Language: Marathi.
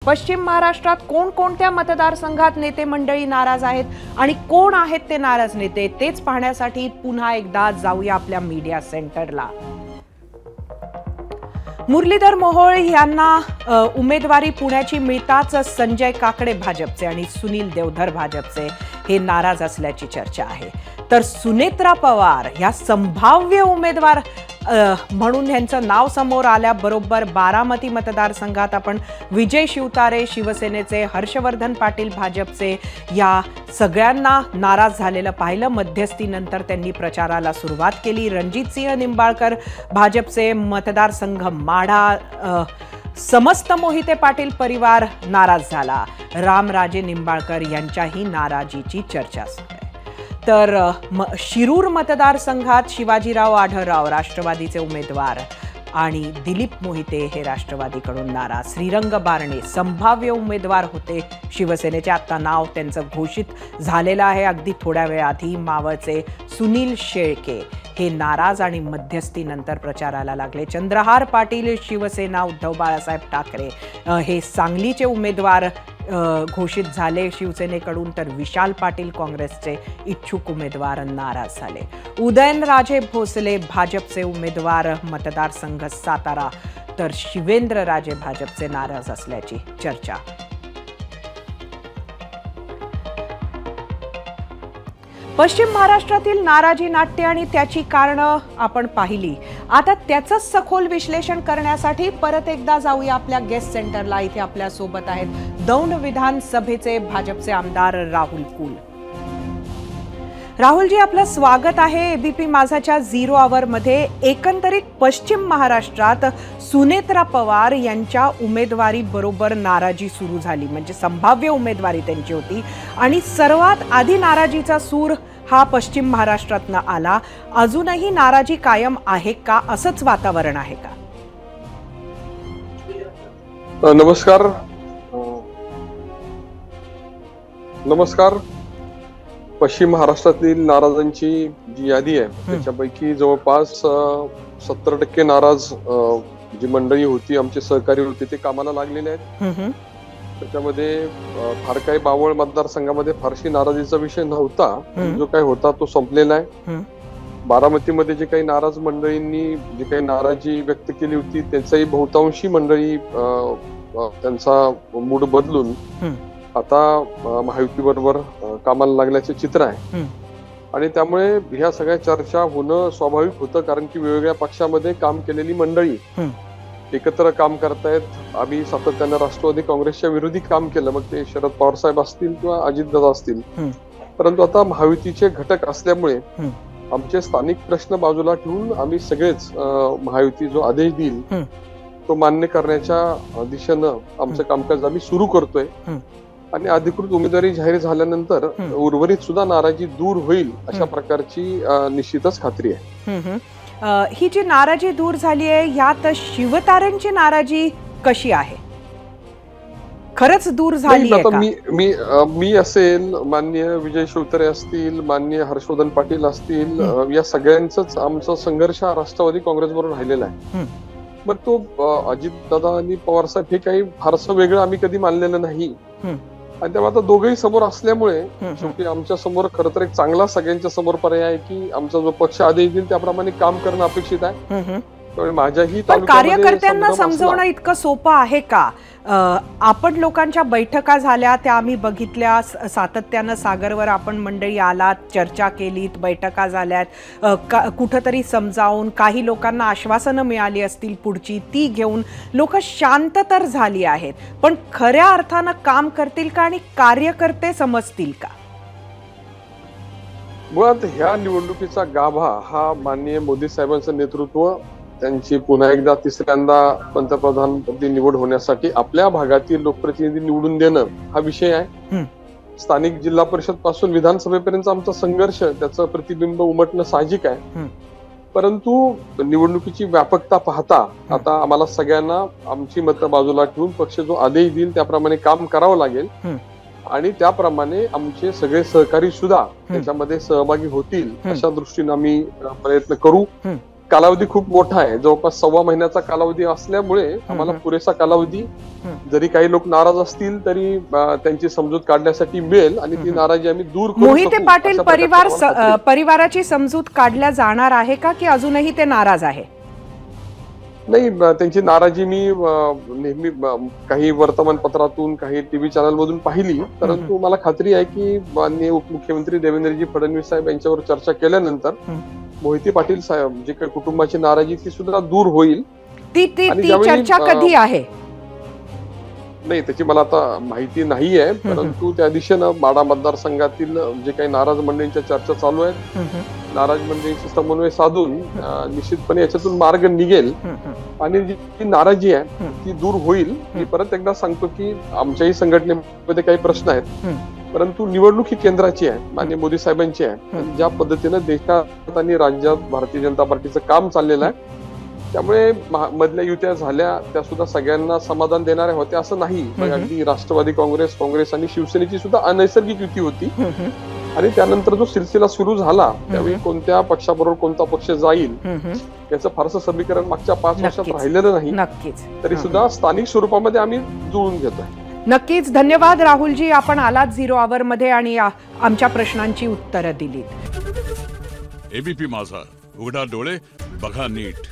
पश्चिम महाराष्ट्रात कोणकोणत्या मतदारसंघात नेते मंडळी नाराज आहेत आणि कोण आहेत ते नाराज नेते तेच पाहण्यासाठी पुन्हा एकदा जाऊया आपल्या मीडिया सेंटरला। मुरलीधर मोहोळ यांना उमेदवारी पुण्याची मिळताच संजय काकडे भाजपचे आणि सुनील देवधर भाजपचे हे नाराज असल्याची चर्चा आहे। तर सुनेत्रा पवार या संभाव्य उमेदवार म्हणून यांचं नाव समोर आल्याबरोबर बारामती मतदारसंघात आपण विजय शिवतारे शिवसेनेचे, हर्षवर्धन पाटील भाजपचे या सगळ्यांना नाराज झालेलं पाहिलं। मध्यस्थीनंतर त्यांनी प्रचाराला सुरुवात केली। रणजितसिंह निंबाळकर भाजपचे, मतदारसंघ माढा समस्त मोहिते पाटील परिवार नाराज झाला। रामराजे निंबाळकर यांच्याही नाराजीची चर्चा सुरू आहे। तर शिरूर मतदारसंघात शिवाजीराव आढळराव राष्ट्रवादीचे उमेदवार आणि दिलीप मोहिते हे राष्ट्रवादीकडून नाराज। श्रीरंग बारणे संभाव्य उमेदवार होते शिवसेनेचे, आता नाव त्यांचं घोषित झालेलं आहे अगदी थोड्या वेळाआधी। मावळचे सुनील शेळके हे नाराज आणि मध्यस्थीनंतर प्रचाराला लागले। चंद्रहार पाटील शिवसेना, उद्धव बाळासाहेब ठाकरे हे सांगलीचे उमेदवार घोषित झाले शिवसेनेकडून। तर विशाल पाटील काँग्रेसचे इच्छुक उमेदवार नाराज झाले। उदयनराजे भोसले भाजपचे उमेदवार मतदारसंघ सातारा, तर शिवेंद्रराजे भाजपचे नाराज असल्याची चर्चा। पश्चिम महाराष्ट्रातील नाराजी नाट्य आणि त्याची कारणं आपण पाहिली। आता त्याचं सखोल विश्लेषण करण्यासाठी परत एकदा जाऊया आपल्या गेस्ट सेंटरला। इथे आपल्या सोबत आहेत दौंड विधानसभेचे भाजपचे आमदार राहुल कुल। राहुलजी, आपलं स्वागत आहे एबीपी माझाच्या झिरो आवर मध्ये। एकंदरीत पश्चिम महाराष्ट्रात सुनेत्रा पवार यांच्या उमेदवारी बरोबर नाराजी सुरू झाली, म्हणजे संभाव्य उमेदवारी त्यांची होती आणि सर्वात आधी नाराजीचा सूर हा पश्चिम महाराष्ट्रातनं आला। अजूनही नाराजी कायम आहे का, असंच वातावरण आहे का? नमस्कार। पश्चिम महाराष्ट्रातील नाराजांची जी यादी आहे त्याच्यापैकी जवळपास 70% नाराज जी मंडळी होती, आमचे सहकारी होते, ते कामाला लागलेले आहेत। त्याच्यामध्ये फार काही बावळ मतदारसंघामध्ये फारशी नाराजीचा विषय नव्हता, जो काही होता तो संपलेला आहे। बारामतीमध्ये जे काही नाराज मंडळींनी जी काही नाराजी व्यक्त केली होती त्याचाही बहुतांशी मंडळी त्यांचा मूड बदलून आता महायुती बरोबर कामाला लागल्याचे चित्र आहे। आणि त्यामुळे ह्या सगळ्या चर्चा होणं स्वाभाविक होतं, कारण की वेगवेगळ्या पक्षामध्ये काम केलेली मंडळी एकत्र काम करतायत। आम्ही सातत्यानं राष्ट्रवादी काँग्रेसच्या विरोधी काम केलं, मग ते शरद पवार साहेब असतील किंवा अजितदादा असतील, परंतु आता महायुतीचे घटक असल्यामुळे आमचे स्थानिक प्रश्न बाजूला ठेवून आम्ही सगळेच महायुती जो आदेश देईल तो मान्य करण्याच्या दिशेनं आमचं कामकाज आम्ही सुरू करतोय। आणि अधिकृत उमेदवारी जाहीर झाल्यानंतर उर्वरित सुद्धा नाराजी दूर होईल अशा प्रकारची निश्चितच खात्री आहे। ही जी नाराजी दूर झाली आहे यात शिवतारेंची नाराजी कशी आहे? खरंच दूर झाली आहे का? मी असेल, माननीय विजय शिवतारे असतील, माननीय हर्षवर्धन पाटील असतील, या सगळ्यांचाच आमचा संघर्ष राष्ट्रवादी काँग्रेस बरोबर राहिलेला आहे। मग तो अजितदादा आणि पवार साहेब हे काही फारसं वेगळं आम्ही कधी मानलेलं नाही। आणि त्यामुळे आता दोघेही समोर असल्यामुळे शेवटी आमच्या समोर खरं तर एक चांगला सगळ्यांच्या समोर पर्याय आहे की आमचा जो पक्ष आदेश देईल त्याप्रमाणे काम करणं अपेक्षित आहे। त्यामुळे माझ्याही कार्यकर्त्यांना समजवणं इतकं सोपं आहे का? आपण लोकांच्या बैठका झाल्या त्या आम्ही बघितल्या, सातत्यानं सागरवर आपण मंडळी आलात, चर्चा केलीत, बैठका झाल्यात, कुठंतरी समजावून काही लोकांना आश्वासनं मिळाली असतील पुढची, ती घेऊन लोक शांत तर झाली आहेत, पण खऱ्या अर्थानं काम करतील का आणि कार्यकर्ते समजतील का? मुळात ह्या निवडणुकीचा गाभा हा माननीय मोदी साहेबांचं नेतृत्व, त्यांची पुन्हा एकदा तिसऱ्यांदा पंतप्रधानपदी निवड होण्यासाठी आपल्या भागातील लोकप्रतिनिधी निवडून देणं हा विषय आहे। स्थानिक जिल्हा परिषद पासून विधानसभेपर्यंत आमचा संघर्ष, त्याचं प्रतिबिंब उमटणं साहजिक आहे। परंतु निवडणुकीची व्यापकता पाहता आता आम्हाला सगळ्यांना आमची मतं बाजूला ठेवून पक्ष जो आदेश देईल त्याप्रमाणे काम करावं लागेल आणि त्याप्रमाणे आमचे सगळे सहकारी सुद्धा त्याच्यामध्ये सहभागी होतील अशा दृष्टीने आम्ही प्रयत्न करू। कालावधी खूप मोठा आहे, जवळपास 1.25 महिन्याचा कालावधी असल्यामुळे आम्हाला पुरेसा कालावधी, जरी काही लोक नाराज असतील तरी त्यांची समजूत काढण्यासाठी मिळेल आणि ती नाराजी आम्ही दूर करू शकू. मोहिते पाटील परिवाराची समजूत काढल्या जाणार आहे का, की अजूनही ते नाराज आहे? नाही, त्यांची नाराजी मी नेहमी काही वर्तमानपत्रातून, काही टीव्ही चॅनल मधून पाहिली, परंतु मला खात्री आहे की माननीय उपमुख्यमंत्री देवेंद्रजी फडणवीस साहेब यांच्यावर चर्चा केल्यानंतर मोहिते पाटील साहेब जे काही कुटुंबाची नाराजी ती सुद्धा दूर होईल. ती चर्चा कधी आहे? नाही, त्याची मला आता माहिती नाही आहे, परंतु त्या दिशेनं माढा मतदारसंघातील जे काही नाराज मंडळींच्या चर्चा चालू आहेत, नाराज मंडळींशी समन्वय साधून निश्चितपणे याच्यातून मार्ग निघेल आणि जी नाराजी आहे ती दूर होईल. मी परत एकदा सांगतो की आमच्याही संघटनेमध्ये काही प्रश्न आहेत, परंतु निवडणूक ही केंद्राची आहे, माननीय मोदी साहेबांची आहे. ज्या पद्धतीनं देशात आणि राज्यात भारतीय जनता पार्टीचं काम चाललेलं आहे, त्यामुळे मधल्या युत्या झाल्या त्या सुद्धा सगळ्यांना समाधान देणाऱ्या होत्या असं नाही. अगदी राष्ट्रवादी काँग्रेस आणि शिवसेनेची सुद्धा अनैसर्गिक युती होती आणि त्यानंतर जो सिलसिला सुरू झाला त्यावेळी कोणत्या पक्षाबरोबर कोणता पक्ष जाईल याचं फारसं समीकरण मागच्या 5 वर्षात राहिलेलं नाही. तरी सुद्धा स्थानिक स्वरूपामध्ये आम्ही जुळून घेतोय. नक्कीच. धन्यवाद राहुलजी, आपण आलात 0 आवर मध्ये आणि आमच्या प्रश्नांची उत्तरं दिलीत. एबीपी माझा, उघडा डोळे बघा नीट.